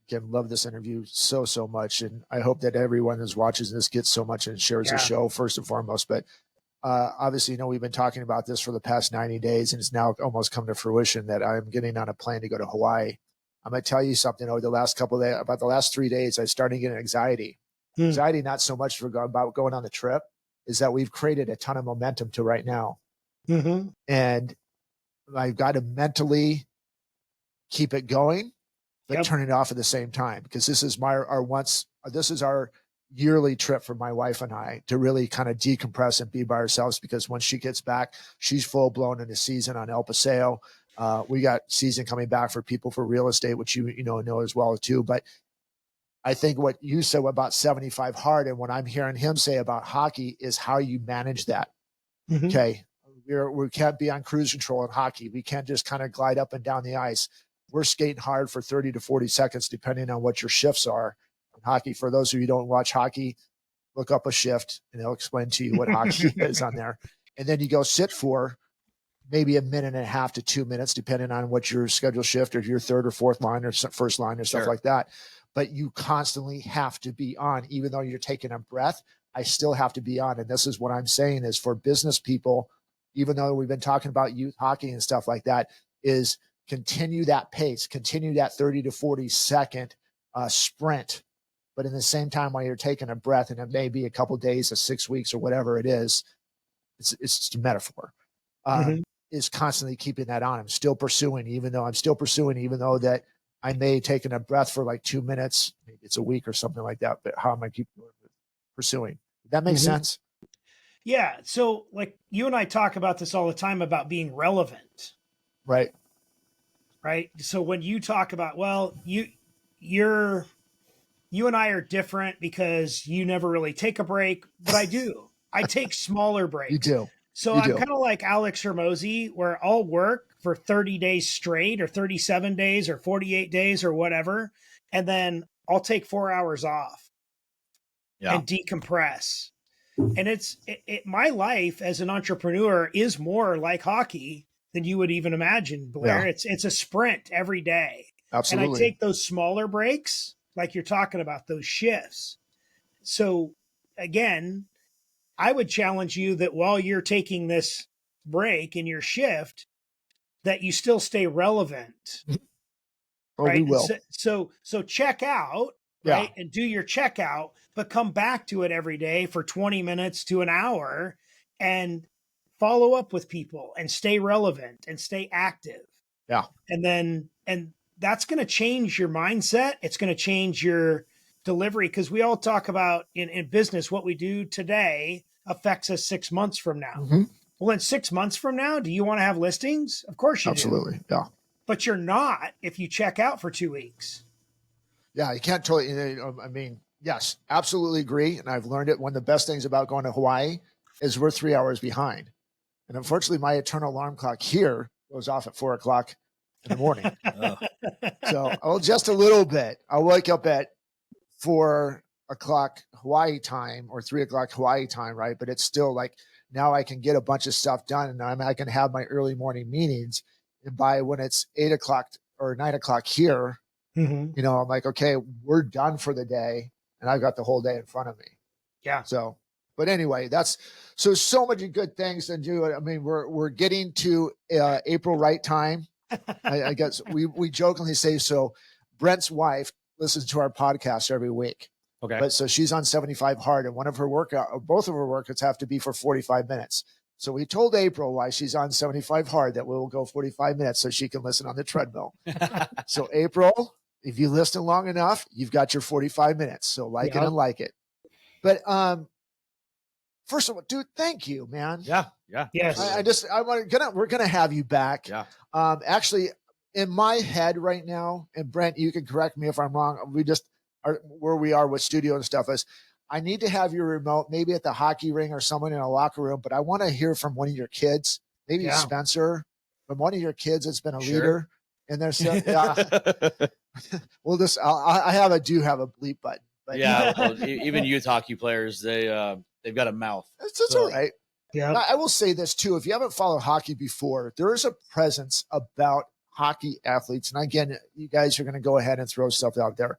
again love this interview so much, and I hope that everyone who's watching this gets so much and shares the show first and foremost. But obviously, we've been talking about this for the past 90 days, and it's now almost come to fruition that I'm getting on a plane to go to Hawaii. I'm going to tell you something. Over the last couple of days, about the last 3 days, I started getting anxiety. Anxiety, not so much about going on the trip, is that we've created a ton of momentum to right now. And I've got to mentally keep it going, but turn it off at the same time, because this is our yearly trip for my wife and I to really kind of decompress and be by ourselves, because when she gets back, she's full blown into season on El Paseo. We got season coming back for people for real estate, which you know as well too. But I think what you said about 75 hard and what I'm hearing him say about hockey is how you manage that. Okay. We can't be on cruise control in hockey. We can't just kind of glide up and down the ice. We're skating hard for 30 to 40 seconds, depending on what your shifts are in hockey. For those of you who don't watch hockey, look up a shift and they'll explain to you what hockey is on there. And then you go sit for maybe 1.5 minutes to 2 minutes, depending on what your scheduled shift, or your third or fourth line or first line or stuff like that. But you constantly have to be on, even though you're taking a breath. I still have to be on. And this is what I'm saying is for business people, even though we've been talking about youth hockey and stuff like that, is continue that pace, continue that 30 to 40 second sprint. But in the same time, while you're taking a breath, and it may be a couple of days or 6 weeks or whatever it is, it's just a metaphor, is constantly keeping that on. I'm still pursuing, even though that I may have taken a breath for like 2 minutes, maybe it's a week or something like that, but how am I keep pursuing? Does that make sense? Yeah. So like you and I talk about this all the time about being relevant. Right. So when you talk about, well, you and I are different because you never really take a break, but I do. I take smaller breaks. You do. So I'm kind of like Alex Hermosi, where I'll work for 30 days straight, or 37 days or 48 days or whatever. And then I'll take 4 hours off and decompress. And my life as an entrepreneur is more like hockey than you would even imagine, Blair. Yeah. It's a sprint every day. Absolutely. And I take those smaller breaks, like you're talking about, those shifts. So again, I would challenge you that while you're taking this break in your shift, that you still stay relevant. Right. We will. So check out, right? And do your checkout, but come back to it every day for 20 minutes to an hour and follow up with people and stay relevant and stay active. Yeah. And that's going to change your mindset. It's going to change your delivery, because we all talk about in business, what we do today affects us 6 months from now. Well, in 6 months from now, do you want to have listings? Of course you do. Absolutely. Yeah. But you're not if you check out for 2 weeks. Yeah, you can't totally, I mean, yes, absolutely agree. And I've learned it. One of the best things about going to Hawaii is we're 3 hours behind. And unfortunately, my eternal alarm clock here goes off at 4 o'clock in the morning. So I'll adjust a little bit. I'll wake up at 4 o'clock Hawaii time or 3 o'clock Hawaii time, right? But it's still like now I can get a bunch of stuff done, and I can have my early morning meetings. And by when it's 8 o'clock or 9 o'clock here, I'm like, okay, we're done for the day, and I've got the whole day in front of me. Yeah. So, but anyway, that's so many good things to do. I mean, we're getting to April Wright time. I guess we jokingly say so. Brent's wife listens to our podcast every week. Okay. But so she's on 75 hard, and both of her workouts have to be for 45 minutes. So we told April why she's on 75 hard that we'll go 45 minutes so she can listen on the treadmill. So April, if you listen long enough, you've got your 45 minutes. So like it and like it. But first of all, dude, thank you, man. Yeah. Yes. We're gonna have you back. Yeah. Actually, in my head right now, and Brent, you can correct me if I'm wrong. We just are where we are with studio and stuff is. I need to have your remote, maybe at the hockey ring or someone in a locker room, but I want to hear from one of your kids, maybe Spencer, from one of your kids that's been a leader. And there's we'll just I do have a bleep button. But well, even youth hockey players, they've got a mouth. It's all right. Yeah. I will say this too. If you haven't followed hockey before, there is a presence about hockey athletes. And again, you guys are going to go ahead and throw stuff out there.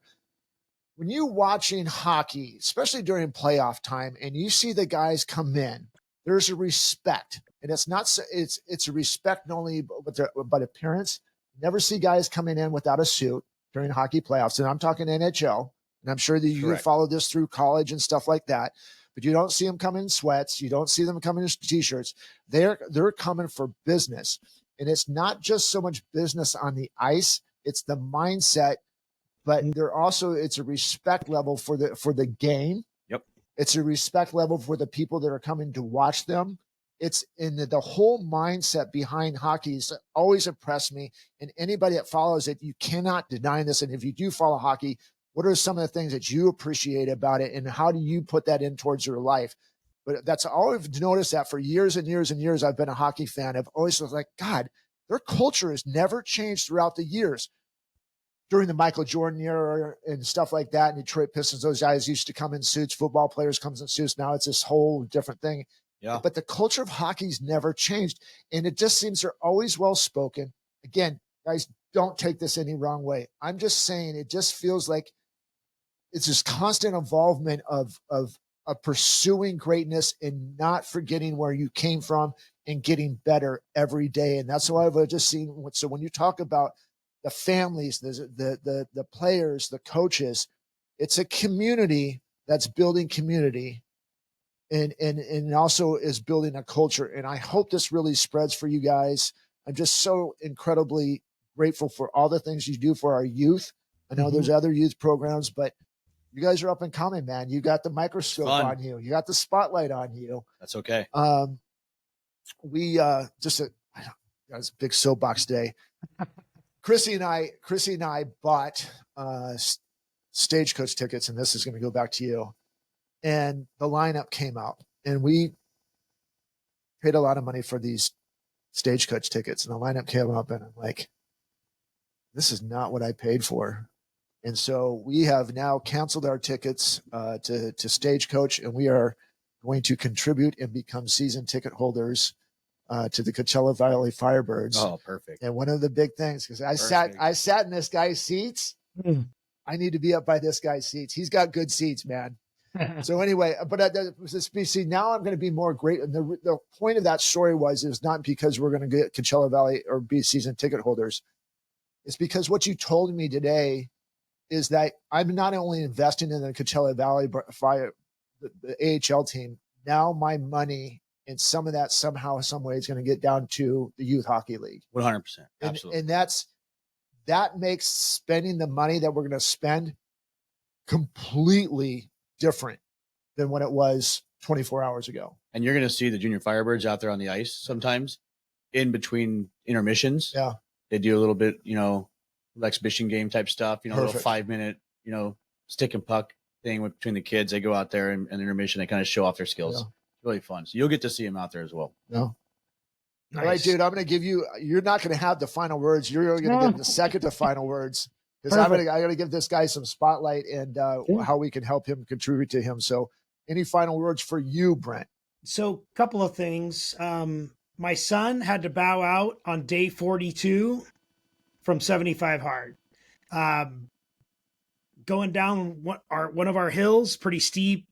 When you're watching hockey, especially during playoff time, and you see the guys come in, there's a respect. And it's a respect not only but appearance. You never see guys coming in without a suit during hockey playoffs. And I'm talking NHL. And I'm sure that you follow this through college and stuff like that. But you don't see them come in sweats. You don't see them come in T-shirts. They're coming for business. And it's not just so much business on the ice. It's the mindset. But it's a respect level for the game. Yep. It's a respect level for the people that are coming to watch them. It's in the whole mindset behind hockey has always impressed me. And anybody that follows it, you cannot deny this. And if you do follow hockey, what are some of the things that you appreciate about it, and how do you put that in towards your life? But that's all I've noticed that for years and years and years. I've been a hockey fan. I've always was like, God, their culture has never changed throughout the years. During the Michael Jordan era and stuff like that, and Detroit Pistons, those guys used to come in suits. Football players comes in suits. Now it's this whole different thing. Yeah. But the culture of hockey's never changed, and it just seems they're always well spoken. Again, guys, don't take this any wrong way. I'm just saying it just feels like it's this constant involvement of pursuing greatness and not forgetting where you came from and getting better every day. And that's what I've just seen. So when you talk about the families, the players, the coaches, it's a community that's building community and also is building a culture. And I hope this really spreads for you guys. I'm just so incredibly grateful for all the things you do for our youth. I know there's other youth programs, but you guys are up and coming, man. You got the microscope on you. You got the spotlight on you. That's okay. We just it was a big soapbox day. Chrissy and I bought Stagecoach tickets, and this is going to go back to you. And the lineup came out, and we paid a lot of money for these Stagecoach tickets. And the lineup came up, and I'm like, this is not what I paid for. And so we have now canceled our tickets to Stagecoach, and we are going to contribute and become season ticket holders to the Coachella Valley Firebirds. Oh, perfect. And one of the big things, because I sat in this guy's seats. I need to be up by this guy's seats. He's got good seats, man. So anyway, but see, now I'm going to be more great. And the point of that story is not because we're going to get Coachella Valley or be season ticket holders. It's because what you told me today is that I'm not only investing in the Coachella Valley Fire, the AHL team. Now my money and some of that somehow, some way is going to get down to the youth hockey league. 100%. Absolutely. And that makes spending the money that we're going to spend completely different than when it was 24 hours ago. And you're going to see the junior Firebirds out there on the ice sometimes in between intermissions. Yeah. They do a little bit, exhibition game type stuff, a little Perfect. 5-minute, stick and puck thing between the kids. They go out there and intermission. They kind of show off their skills. Yeah. It's really fun. So you'll get to see them out there as well. No. Nice. All right, dude, I'm going to give you're not going to have the final words. You're going to get the second to final words because I got to give this guy some spotlight and how we can help him contribute to him. So any final words for you, Brent? So a couple of things. My son had to bow out on day 42 from 75 hard. Um, Going down one of our hills, pretty steep.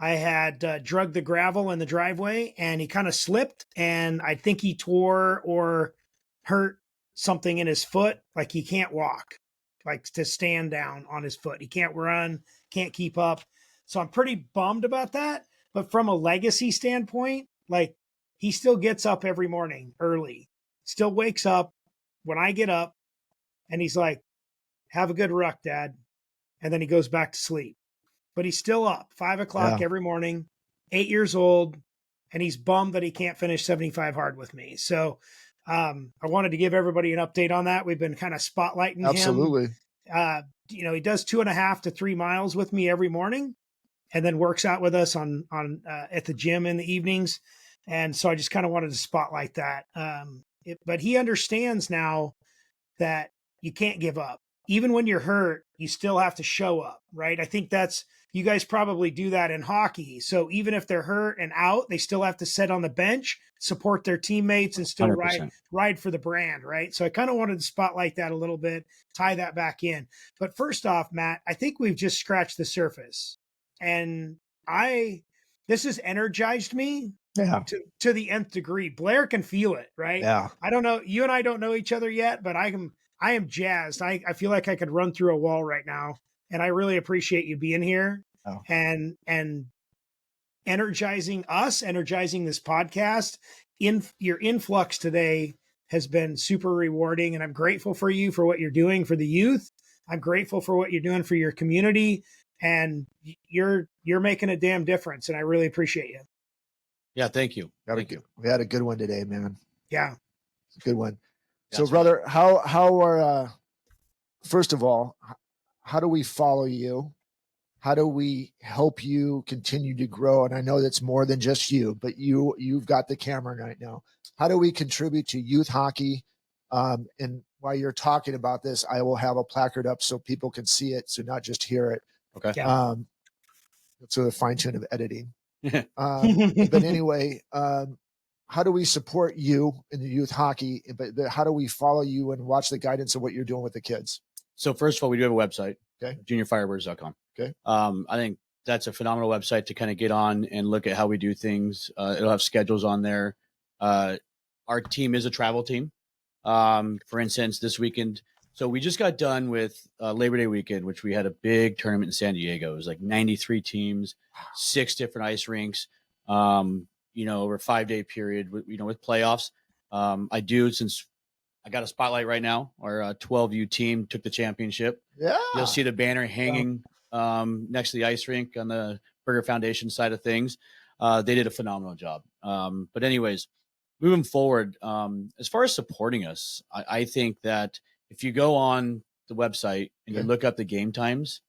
I had drugged the gravel in the driveway, and he kind of slipped, and I think he tore or hurt something in his foot. Like he can't walk, like to stand down on his foot. He can't run, can't keep up. So I'm pretty bummed about that. But from a legacy standpoint, like he still gets up every morning early, still wakes up when I get up, and he's like, "Have a good ruck, Dad." And then he goes back to sleep. But he's still up 5 o'clock every morning, 8 years old, and he's bummed that he can't finish 75 hard with me. So I wanted to give everybody an update on that. We've been kind of spotlighting him. Absolutely. He does 2.5 to 3 miles with me every morning, and then works out with us on at the gym in the evenings. And so I just kind of wanted to spotlight that. But he understands now that you can't give up. Even when you're hurt, you still have to show up, right? I think you guys probably do that in hockey. So even if they're hurt and out, they still have to sit on the bench, support their teammates, and still 100%. ride for the brand, right? So I kind of wanted to spotlight that a little bit, tie that back in. But first off, Matt, I think we've just scratched the surface. And this has energized me to the nth degree. Blair can feel it, right? Yeah. I don't know. You and I don't know each other yet, but I am jazzed. I feel like I could run through a wall right now. And I really appreciate you being here and energizing us, energizing this podcast. Your influx today has been super rewarding. And I'm grateful for you for what you're doing for the youth. I'm grateful for what you're doing for your community. And you're making a damn difference. And I really appreciate you. Yeah. Thank you. Thank you. We had a good one today, man. Yeah. It's a good one. That's So, brother, how are first of all, how do we follow you? How do we help you continue to grow? And I know that's more than just you, but you've got the camera right now. How do we contribute to youth hockey? And while you're talking about this, I will have a placard up so people can see it, so not just hear it. Okay. Yeah. So the fine tune of editing. But anyway, how do we support you in the youth hockey? But how do we follow you and watch the guidance of what you're doing with the kids? So first of all, we do have a website, okay, juniorfirebirds.com. Okay. I think that's a phenomenal website to kind of get on and look at how we do things. It'll have schedules on there. Our team is a travel team. For instance, this weekend, so we just got done with Labor Day weekend, which we had a big tournament in San Diego. It was like 93 teams, 6 different ice rinks, over a 5-day period, with playoffs. Since I got a spotlight right now, our 12U team took the championship. Yeah. You'll see the banner hanging next to the ice rink on the Burger Foundation side of things. They did a phenomenal job. But anyways, moving forward, as far as supporting us, I think that if you go on the website and you look up the game times,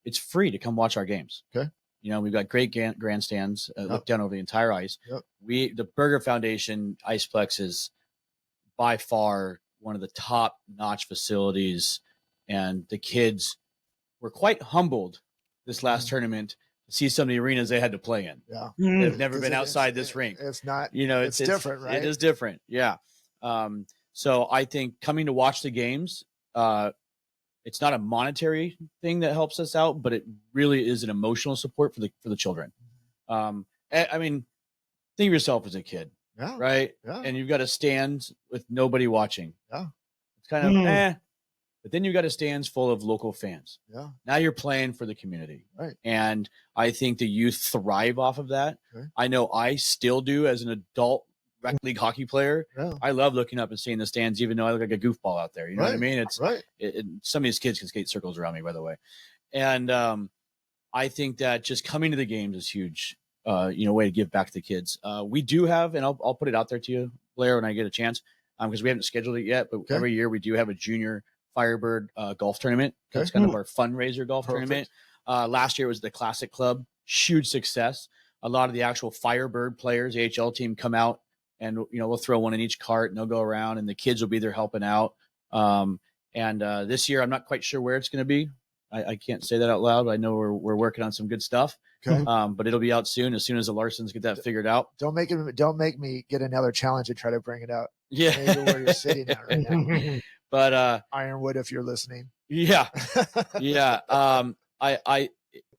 it's free to come watch our games. Okay. We've got great grandstands, look down over the entire ice. The Burger Foundation Iceplex is by far one of the top-notch facilities, and the kids were quite humbled this last tournament to see some of the arenas they had to play in. Yeah. They've never been outside this rink. It's not, it's different, right? It is different. Yeah. So I think coming to watch the games, it's not a monetary thing that helps us out, but it really is an emotional support for the children. I mean, think of yourself as a kid, right? Yeah. And you've got a stand with nobody watching. Yeah. It's kind of but then you've got a stands full of local fans. Yeah. Now you're playing for the community. Right. And I think the youth thrive off of that. Okay. I know I still do as an adult rec league hockey player. Yeah. I love looking up and seeing the stands, even though I look like a goofball out there. You know what I mean? It's some of these kids can skate circles around me, by the way. And I think that just coming to the games is huge, way to give back to the kids. We do have, and I'll put it out there to you, Blair, when I get a chance, because we haven't scheduled it yet, but every year we do have a junior Firebird golf tournament. That's kind of our fundraiser golf tournament. Last year was the Classic Club, huge success. A lot of the actual Firebird players, the AHL team, come out and we'll throw one in each cart and they'll go around and the kids will be there helping out. And this year I'm not quite sure where it's going to be. I can't say that out loud, but I know we're working on some good stuff. Okay. But it'll be out soon as the Larsons get that figured out. Don't make me get another challenge and try to bring it out. Yeah. Maybe where you're sitting at right now. But Ironwood, if you're listening. yeah. Yeah.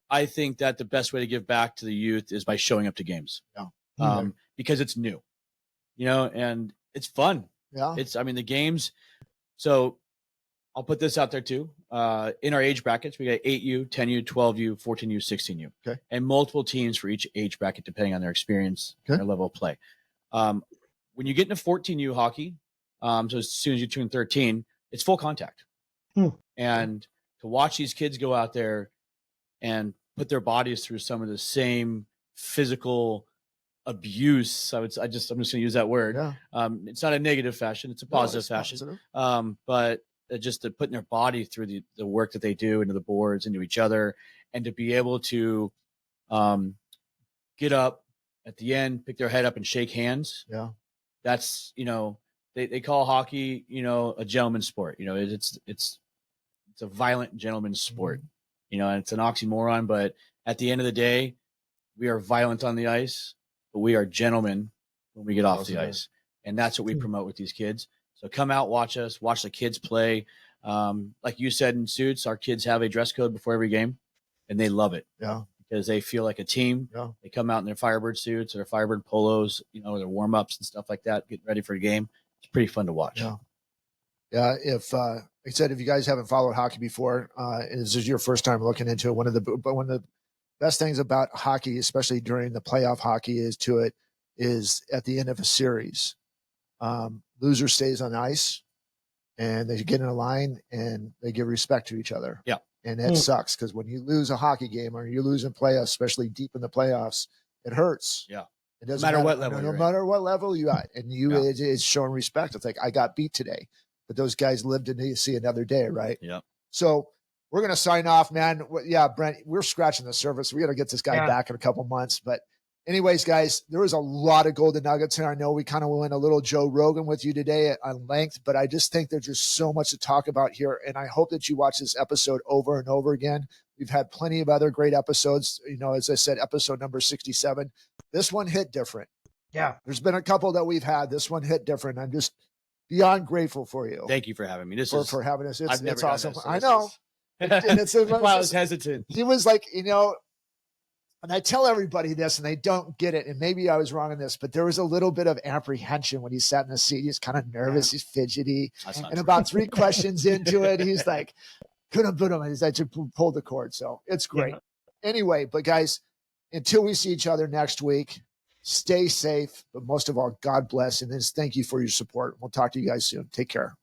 I think that the best way to give back to the youth is by showing up to games. Yeah. Because it's new, and it's fun. Yeah. The games. So I'll put this out there too. In our age brackets, we got 8U, 10U, 12U, 14U, 16U. Okay. And multiple teams for each age bracket, depending on their experience and their level of play. When you get into 14U hockey, so as soon as you turn 13, it's full contact. And to watch these kids go out there and put their bodies through some of the same physical abuse. I'm just going to use that word. Yeah. It's not a negative fashion. It's a positive fashion. Positive. But just to putting their body through the work that they do into the boards, into each other, and to be able to get up at the end, pick their head up and shake hands. Yeah. That's, they call hockey, a gentleman's sport. It's a violent gentleman's sport, and it's an oxymoron, but at the end of the day, we are violent on the ice, but we are gentlemen when we get off the ice. And that's what we promote with these kids. So come out, watch us, watch the kids play. Like you said in Suits, our kids have a dress code before every game, and they love it. Yeah. Because they feel like a team. Yeah. They come out in their Firebird suits or their Firebird polos, their warm-ups and stuff like that, getting ready for a game. It's pretty fun to watch. Yeah. Yeah. If, like I said, if you guys haven't followed hockey before, and this is your first time looking into it, one of the best things about hockey, especially during the playoff hockey, is at the end of a series, loser stays on ice and they get in a line and they give respect to each other. Yeah. And it sucks because when you lose a hockey game or you lose in playoffs, especially deep in the playoffs, it hurts. Yeah. It doesn't matter what level. No matter what level you at, and it's showing respect. It's like, I got beat today, but those guys lived to see another day, right? Yeah. So we're gonna sign off, man. Yeah, Brent, we're scratching the surface. We got to get this guy back in a couple months. But anyways, guys, there was a lot of golden nuggets here. I know we kind of went a little Joe Rogan with you today on length, but I just think there's just so much to talk about here, and I hope that you watch this episode over and over again. We've had plenty of other great episodes. As I said, episode number 67. This one hit different. Yeah. There's been a couple that we've had. This one hit different. I'm just beyond grateful for you. Thank you for having me. For having us. It's awesome. This, so I know. And it's why I was hesitant. He was like, and I tell everybody this and they don't get it. And maybe I was wrong on this, but there was a little bit of apprehension when he sat in the seat. He's kind of nervous. He's fidgety. And about 3 questions into it, he's like, couldn't put him. He's like, to pull the cord. So it's great. Yeah. Anyway, but guys, until we see each other next week, stay safe. But most of all, God bless. And thank you for your support. We'll talk to you guys soon. Take care.